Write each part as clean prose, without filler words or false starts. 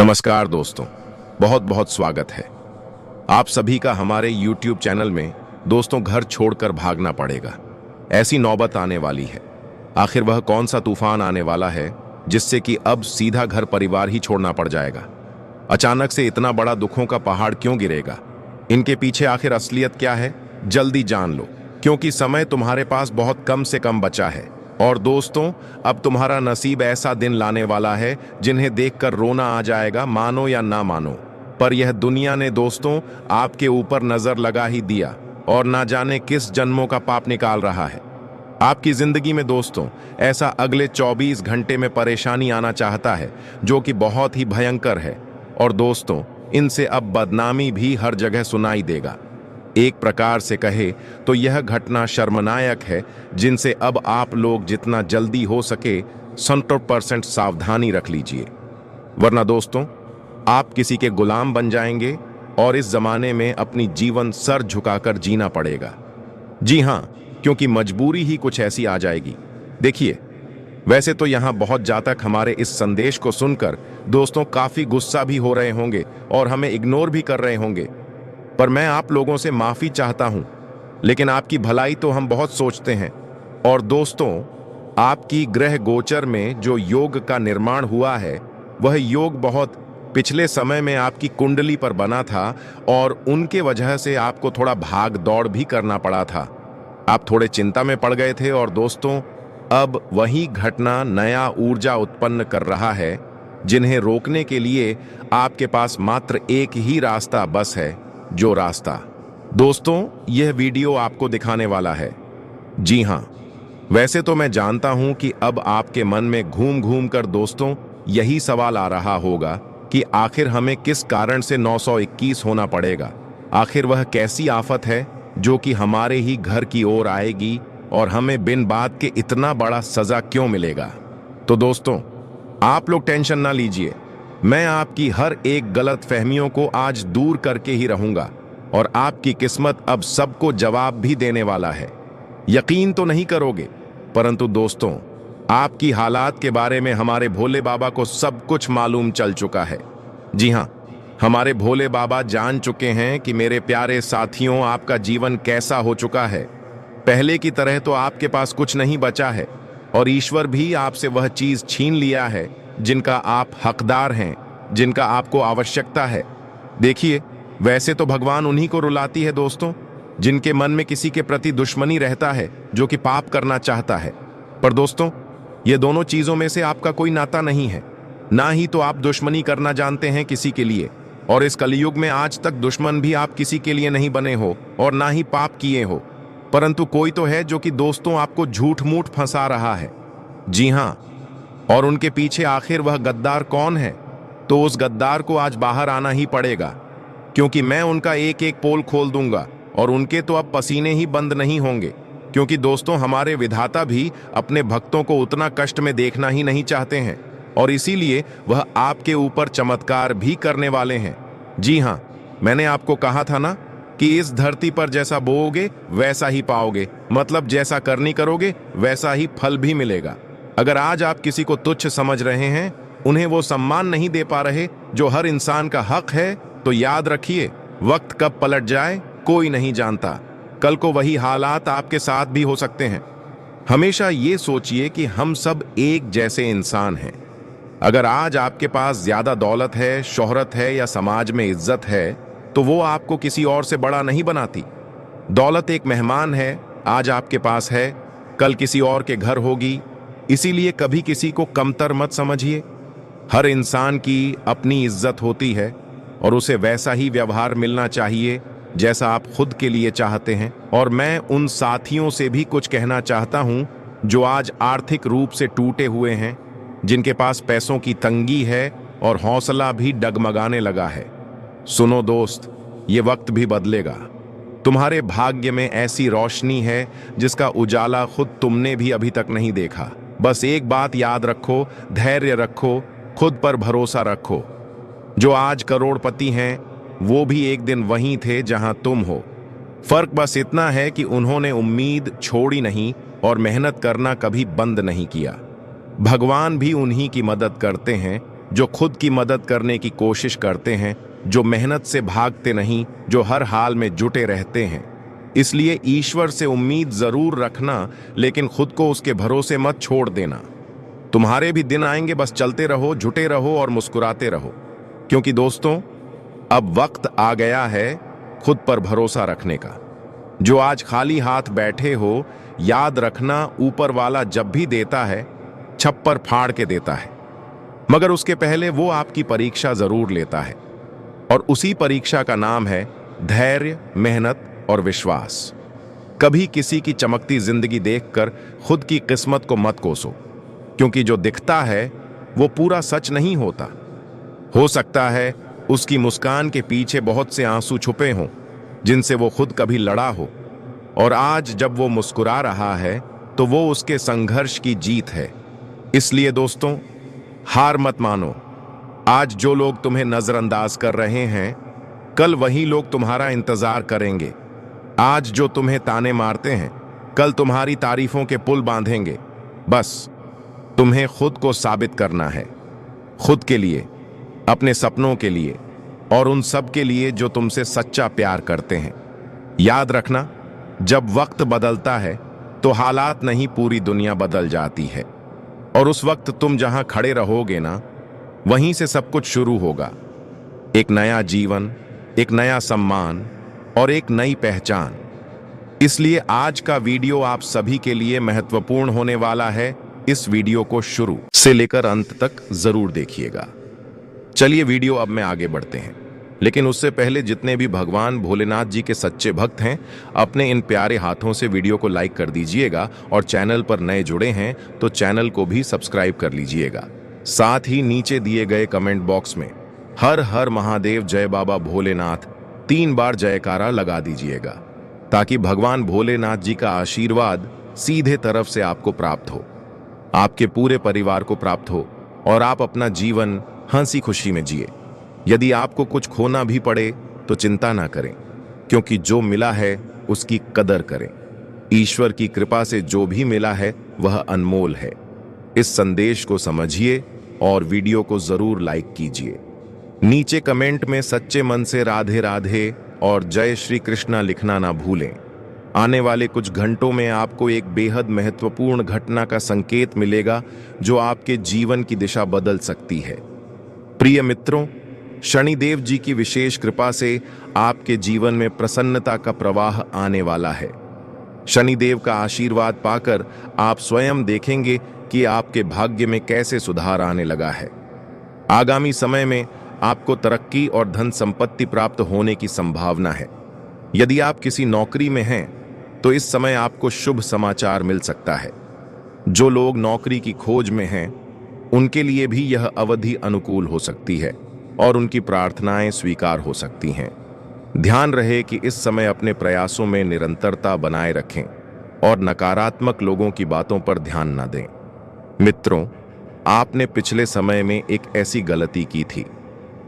नमस्कार दोस्तों, बहुत बहुत स्वागत है आप सभी का हमारे YouTube चैनल में। दोस्तों, घर छोड़कर भागना पड़ेगा, ऐसी नौबत आने वाली है। आखिर वह कौन सा तूफान आने वाला है जिससे कि अब सीधा घर परिवार ही छोड़ना पड़ जाएगा। अचानक से इतना बड़ा दुखों का पहाड़ क्यों गिरेगा? इनके पीछे आखिर असलियत क्या है? जल्दी जान लो, क्योंकि समय तुम्हारे पास बहुत कम से कम बचा है। और दोस्तों, अब तुम्हारा नसीब ऐसा दिन लाने वाला है जिन्हें देखकर रोना आ जाएगा, मानो या ना मानो। पर यह दुनिया ने दोस्तों आपके ऊपर नजर लगा ही दिया और ना जाने किस जन्मों का पाप निकाल रहा है आपकी जिंदगी में। दोस्तों, ऐसा अगले 24 घंटे में परेशानी आना चाहता है जो कि बहुत ही भयंकर है। और दोस्तों, इनसे अब बदनामी भी हर जगह सुनाई देगा। एक प्रकार से कहे तो यह घटना शर्मनायक है जिनसे अब आप लोग जितना जल्दी हो सके 100% सावधानी रख लीजिए, वरना दोस्तों आप किसी के गुलाम बन जाएंगे और इस जमाने में अपनी जीवन सर झुकाकर जीना पड़ेगा। जी हाँ, क्योंकि मजबूरी ही कुछ ऐसी आ जाएगी। देखिए, वैसे तो यहाँ बहुत जातक हमारे इस संदेश को सुनकर दोस्तों काफी गुस्सा भी हो रहे होंगे और हमें इग्नोर भी कर रहे होंगे, पर मैं आप लोगों से माफी चाहता हूं। लेकिन आपकी भलाई तो हम बहुत सोचते हैं। और दोस्तों, आपकी ग्रह गोचर में जो योग का निर्माण हुआ है, वह योग बहुत पिछले समय में आपकी कुंडली पर बना था और उनके वजह से आपको थोड़ा भाग दौड़ भी करना पड़ा था। आप थोड़े चिंता में पड़ गए थे और दोस्तों अब वही घटना नया ऊर्जा उत्पन्न कर रहा है, जिन्हें रोकने के लिए आपके पास मात्र एक ही रास्ता बस है। जो रास्ता दोस्तों यह वीडियो आपको दिखाने वाला है। जी हां, वैसे तो मैं जानता हूं कि अब आपके मन में घूम घूम कर दोस्तों यही सवाल आ रहा होगा कि आखिर हमें किस कारण से 921 होना पड़ेगा। आखिर वह कैसी आफत है जो कि हमारे ही घर की ओर आएगी और हमें बिन बात के इतना बड़ा सजा क्यों मिलेगा? तो दोस्तों, आप लोग टेंशन ना लीजिए, मैं आपकी हर एक गलत फहमियों को आज दूर करके ही रहूंगा और आपकी किस्मत अब सबको जवाब भी देने वाला है। यकीन तो नहीं करोगे, परंतु दोस्तों आपकी हालात के बारे में हमारे भोले बाबा को सब कुछ मालूम चल चुका है। जी हां, हमारे भोले बाबा जान चुके हैं कि मेरे प्यारे साथियों, आपका जीवन कैसा हो चुका है। पहले की तरह तो आपके पास कुछ नहीं बचा है और ईश्वर भी आपसे वह चीज छीन लिया है जिनका आप हकदार हैं, जिनका आपको आवश्यकता है। देखिए, वैसे तो भगवान उन्हीं को रुलाती है दोस्तों जिनके मन में किसी के प्रति दुश्मनी रहता है, जो कि पाप करना चाहता है। पर दोस्तों, ये दोनों चीजों में से आपका कोई नाता नहीं है। ना ही तो आप दुश्मनी करना जानते हैं किसी के लिए, और इस कलयुग में आज तक दुश्मन भी आप किसी के लिए नहीं बने हो और ना ही पाप किए हो। परंतु कोई तो है जो कि दोस्तों आपको झूठ मूठ फंसा रहा है। जी हां, और उनके पीछे आखिर वह गद्दार कौन है? तो उस गद्दार को आज बाहर आना ही पड़ेगा, क्योंकि मैं उनका एक एक पोल खोल दूंगा और उनके तो अब पसीने ही बंद नहीं होंगे। क्योंकि दोस्तों हमारे विधाता भी अपने भक्तों को उतना कष्ट में देखना ही नहीं चाहते हैं, और इसीलिए वह आपके ऊपर चमत्कार भी करने वाले हैं। जी हां, मैंने आपको कहा था ना कि इस धरती पर जैसा बोओगे वैसा ही पाओगे, मतलब जैसा करनी करोगे वैसा ही फल भी मिलेगा। अगर आज आप किसी को तुच्छ समझ रहे हैं, उन्हें वो सम्मान नहीं दे पा रहे जो हर इंसान का हक है, तो याद रखिए, वक्त कब पलट जाए कोई नहीं जानता। कल को वही हालात आपके साथ भी हो सकते हैं। हमेशा ये सोचिए कि हम सब एक जैसे इंसान हैं। अगर आज आपके पास ज्यादा दौलत है, शोहरत है या समाज में इज्जत है, तो वो आपको किसी और से बड़ा नहीं बनाती। दौलत एक मेहमान है, आज आपके पास है, कल किसी और के घर होगी। इसीलिए कभी किसी को कमतर मत समझिए। हर इंसान की अपनी इज्जत होती है और उसे वैसा ही व्यवहार मिलना चाहिए जैसा आप खुद के लिए चाहते हैं। और मैं उन साथियों से भी कुछ कहना चाहता हूं जो आज आर्थिक रूप से टूटे हुए हैं, जिनके पास पैसों की तंगी है और हौसला भी डगमगाने लगा है। सुनो दोस्त, ये वक्त भी बदलेगा। तुम्हारे भाग्य में ऐसी रोशनी है जिसका उजाला खुद तुमने भी अभी तक नहीं देखा। बस एक बात याद रखो, धैर्य रखो, खुद पर भरोसा रखो। जो आज करोड़पति हैं, वो भी एक दिन वहीं थे जहां तुम हो। फर्क बस इतना है कि उन्होंने उम्मीद छोड़ी नहीं और मेहनत करना कभी बंद नहीं किया। भगवान भी उन्हीं की मदद करते हैं जो खुद की मदद करने की कोशिश करते हैं, जो मेहनत से भागते नहीं, जो हर हाल में जुटे रहते हैं। इसलिए ईश्वर से उम्मीद जरूर रखना, लेकिन खुद को उसके भरोसे मत छोड़ देना। तुम्हारे भी दिन आएंगे, बस चलते रहो, जुटे रहो और मुस्कुराते रहो। क्योंकि दोस्तों, अब वक्त आ गया है खुद पर भरोसा रखने का। जो आज खाली हाथ बैठे हो, याद रखना, ऊपर वाला जब भी देता है छप्पर फाड़ के देता है, मगर उसके पहले वो आपकी परीक्षा जरूर लेता है। और उसी परीक्षा का नाम है धैर्य, मेहनत और विश्वास। कभी किसी की चमकती जिंदगी देखकर खुद की किस्मत को मत कोसो, क्योंकि जो दिखता है वो पूरा सच नहीं होता। हो सकता है उसकी मुस्कान के पीछे बहुत से आंसू छुपे हों जिनसे वो खुद कभी लड़ा हो, और आज जब वो मुस्कुरा रहा है तो वो उसके संघर्ष की जीत है। इसलिए दोस्तों, हार मत मानो। आज जो लोग तुम्हें नजरअंदाज कर रहे हैं, कल वही लोग तुम्हारा इंतजार करेंगे। आज जो तुम्हें ताने मारते हैं, कल तुम्हारी तारीफों के पुल बांधेंगे। बस तुम्हें खुद को साबित करना है, खुद के लिए, अपने सपनों के लिए और उन सब के लिए जो तुमसे सच्चा प्यार करते हैं। याद रखना, जब वक्त बदलता है तो हालात नहीं, पूरी दुनिया बदल जाती है। और उस वक्त तुम जहां खड़े रहोगे ना, वहीं से सब कुछ शुरू होगा। एक नया जीवन, एक नया सम्मान और एक नई पहचान। इसलिए आज का वीडियो आप सभी के लिए महत्वपूर्ण होने वाला है। इस वीडियो को शुरू से लेकर अंत तक जरूर देखिएगा। चलिए वीडियो अब में आगे बढ़ते हैं, लेकिन उससे पहले जितने भी भगवान भोलेनाथ जी के सच्चे भक्त हैं, अपने इन प्यारे हाथों से वीडियो को लाइक कर दीजिएगा और चैनल पर नए जुड़े हैं तो चैनल को भी सब्सक्राइब कर लीजिएगा। साथ ही नीचे दिए गए कमेंट बॉक्स में हर हर महादेव, जय बाबा भोलेनाथ 3 बार जयकारा लगा दीजिएगा, ताकि भगवान भोलेनाथ जी का आशीर्वाद सीधे तरफ से आपको प्राप्त हो, आपके पूरे परिवार को प्राप्त हो और आप अपना जीवन हंसी खुशी में जिए। यदि आपको कुछ खोना भी पड़े तो चिंता ना करें, क्योंकि जो मिला है उसकी कदर करें। ईश्वर की कृपा से जो भी मिला है वह अनमोल है। इस संदेश को समझिए और वीडियो को जरूर लाइक कीजिए। नीचे कमेंट में सच्चे मन से राधे राधे और जय श्री कृष्णा लिखना ना भूलें। आने वाले कुछ घंटों में आपको एक बेहद महत्वपूर्ण घटना का संकेत मिलेगा जो आपके जीवन की दिशा बदल सकती है। प्रिय मित्रों, शनिदेव जी की विशेष कृपा से आपके जीवन में प्रसन्नता का प्रवाह आने वाला है। शनिदेव का आशीर्वाद पाकर आप स्वयं देखेंगे कि आपके भाग्य में कैसे सुधार आने लगा है। आगामी समय में आपको तरक्की और धन संपत्ति प्राप्त होने की संभावना है। यदि आप किसी नौकरी में हैं तो इस समय आपको शुभ समाचार मिल सकता है। जो लोग नौकरी की खोज में हैं उनके लिए भी यह अवधि अनुकूल हो सकती है और उनकी प्रार्थनाएं स्वीकार हो सकती हैं। ध्यान रहे कि इस समय अपने प्रयासों में निरंतरता बनाए रखें और नकारात्मक लोगों की बातों पर ध्यान न दें। मित्रों, आपने पिछले समय में एक ऐसी गलती की थी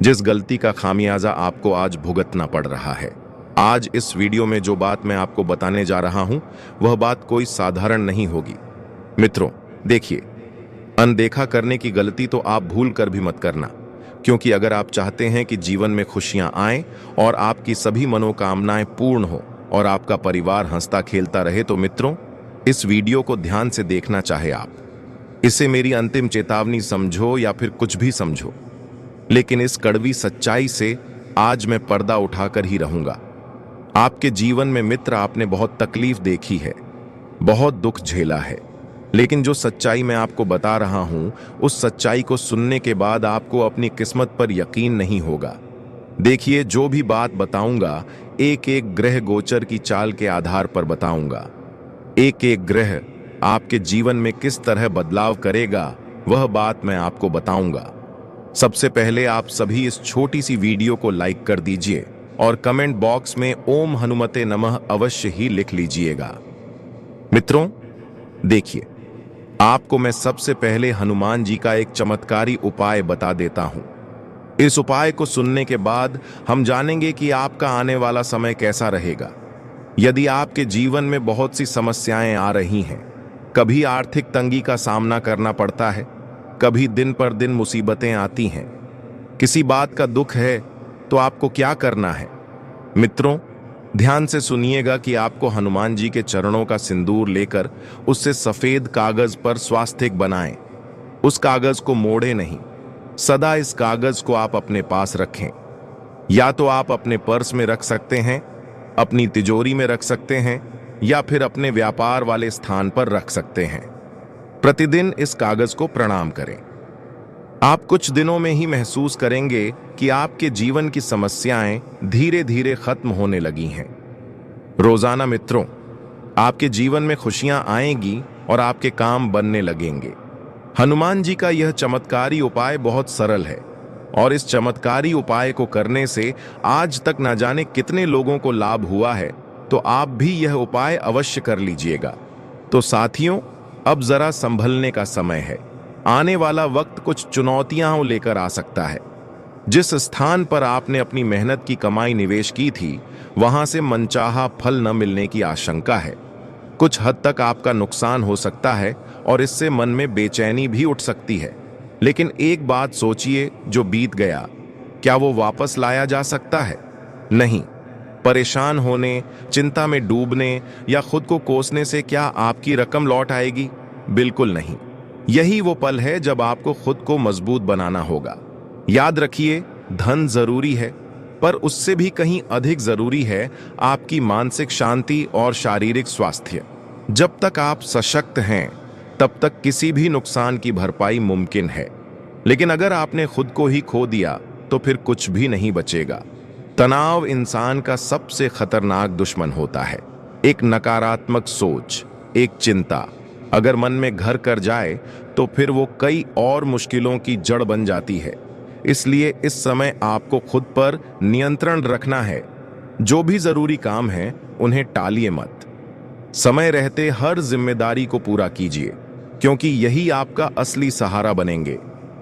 जिस गलती का खामियाजा आपको आज भुगतना पड़ रहा है। आज इस वीडियो में जो बात मैं आपको बताने जा रहा हूं, वह बात कोई साधारण नहीं होगी। मित्रों देखिए, अनदेखा करने की गलती तो आप भूल कर भी मत करना, क्योंकि अगर आप चाहते हैं कि जीवन में खुशियां आएं और आपकी सभी मनोकामनाएं पूर्ण हो और आपका परिवार हंसता खेलता रहे, तो मित्रों इस वीडियो को ध्यान से देखना चाहे आप। इसे मेरी अंतिम चेतावनी समझो या फिर कुछ भी समझो, लेकिन इस कड़वी सच्चाई से आज मैं पर्दा उठाकर ही रहूंगा। आपके जीवन में मित्र आपने बहुत तकलीफ देखी है, बहुत दुख झेला है, लेकिन जो सच्चाई मैं आपको बता रहा हूं, उस सच्चाई को सुनने के बाद आपको अपनी किस्मत पर यकीन नहीं होगा। देखिए, जो भी बात बताऊंगा एक एक ग्रह गोचर की चाल के आधार पर बताऊंगा। एक एक ग्रह आपके जीवन में किस तरह बदलाव करेगा, वह बात मैं आपको बताऊंगा। सबसे पहले आप सभी इस छोटी सी वीडियो को लाइक कर दीजिए और कमेंट बॉक्स में ओम हनुमते नमः अवश्य ही लिख लीजिएगा। मित्रों देखिए, आपको मैं सबसे पहले हनुमान जी का एक चमत्कारी उपाय बता देता हूं। इस उपाय को सुनने के बाद हम जानेंगे कि आपका आने वाला समय कैसा रहेगा। यदि आपके जीवन में बहुत सी समस्याएं आ रही हैं, कभी आर्थिक तंगी का सामना करना पड़ता है, कभी दिन पर दिन मुसीबतें आती हैं। किसी बात का दुख है तो आपको क्या करना है? मित्रों, ध्यान से सुनिएगा कि आपको हनुमान जी के चरणों का सिंदूर लेकर उससे सफेद कागज पर स्वास्तिक बनाएं। उस कागज को मोड़े नहीं। सदा इस कागज को आप अपने पास रखें। या तो आप अपने पर्स में रख सकते हैं, अपनी तिजोरी में रख सकते हैं, या फिर अपने व्यापार वाले स्थान पर रख सकते हैं। प्रतिदिन इस कागज को प्रणाम करें। आप कुछ दिनों में ही महसूस करेंगे कि आपके जीवन की समस्याएं धीरे धीरे खत्म होने लगी हैं। रोजाना मित्रों, आपके जीवन में खुशियां आएंगी और आपके काम बनने लगेंगे। हनुमान जी का यह चमत्कारी उपाय बहुत सरल है और इस चमत्कारी उपाय को करने से आज तक न जाने कितने लोगों को लाभ हुआ है, तो आप भी यह उपाय अवश्य कर लीजिएगा। तो साथियों, अब जरा संभलने का समय है। आने वाला वक्त कुछ चुनौतियां लेकर आ सकता है। जिस स्थान पर आपने अपनी मेहनत की कमाई निवेश की थी, वहां से मनचाहा फल न मिलने की आशंका है। कुछ हद तक आपका नुकसान हो सकता है और इससे मन में बेचैनी भी उठ सकती है। लेकिन एक बात सोचिए, जो बीत गया, क्या वो वापस लाया जा सकता है? नहीं। परेशान होने, चिंता में डूबने या खुद को कोसने से क्या आपकी रकम लौट आएगी? बिल्कुल नहीं। यही वो पल है जब आपको खुद को मजबूत बनाना होगा। याद रखिए, धन जरूरी है, पर उससे भी कहीं अधिक जरूरी है आपकी मानसिक शांति और शारीरिक स्वास्थ्य। जब तक आप सशक्त हैं, तब तक किसी भी नुकसान की भरपाई मुमकिन है। लेकिन अगर आपने खुद को ही खो दिया, तो फिर कुछ भी नहीं बचेगा। तनाव इंसान का सबसे खतरनाक दुश्मन होता है। एक नकारात्मक सोच, एक चिंता अगर मन में घर कर जाए, तो फिर वो कई और मुश्किलों की जड़ बन जाती है। इसलिए इस समय आपको खुद पर नियंत्रण रखना है। जो भी जरूरी काम है, उन्हें टालिए मत। समय रहते हर जिम्मेदारी को पूरा कीजिए, क्योंकि यही आपका असली सहारा बनेंगे।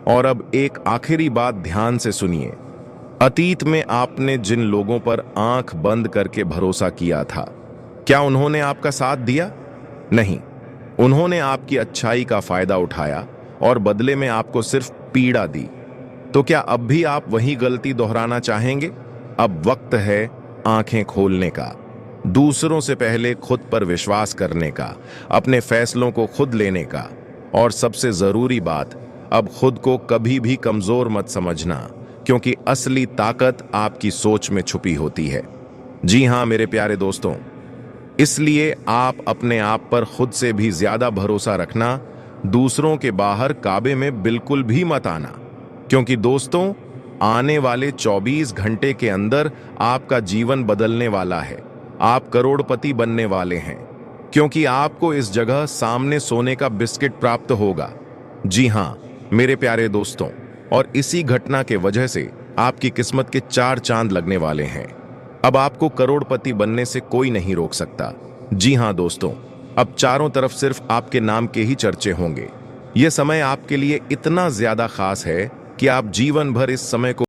और अब एक आखिरी बात ध्यान से सुनिए। अतीत में आपने जिन लोगों पर आंख बंद करके भरोसा किया था, क्या उन्होंने आपका साथ दिया? नहीं। उन्होंने आपकी अच्छाई का फायदा उठाया और बदले में आपको सिर्फ पीड़ा दी। तो क्या अब भी आप वही गलती दोहराना चाहेंगे? अब वक्त है आंखें खोलने का, दूसरों से पहले खुद पर विश्वास करने का, अपने फैसलों को खुद लेने का, और सबसे जरूरी बात, अब खुद को कभी भी कमजोर मत समझना, क्योंकि असली ताकत आपकी सोच में छुपी होती है। जी हां मेरे प्यारे दोस्तों, इसलिए आप अपने आप पर खुद से भी ज्यादा भरोसा रखना। दूसरों के बाहर काबे में बिल्कुल भी मत आना, क्योंकि दोस्तों, आने वाले 24 घंटे के अंदर आपका जीवन बदलने वाला है। आप करोड़पति बनने वाले हैं, क्योंकि आपको इस जगह सामने सोने का बिस्किट प्राप्त होगा। जी हां मेरे प्यारे दोस्तों, और इसी घटना के वजह से आपकी किस्मत के 4 चांद लगने वाले हैं। अब आपको करोड़पति बनने से कोई नहीं रोक सकता। जी हां दोस्तों, अब चारों तरफ सिर्फ आपके नाम के ही चर्चे होंगे। यह समय आपके लिए इतना ज्यादा खास है कि आप जीवन भर इस समय को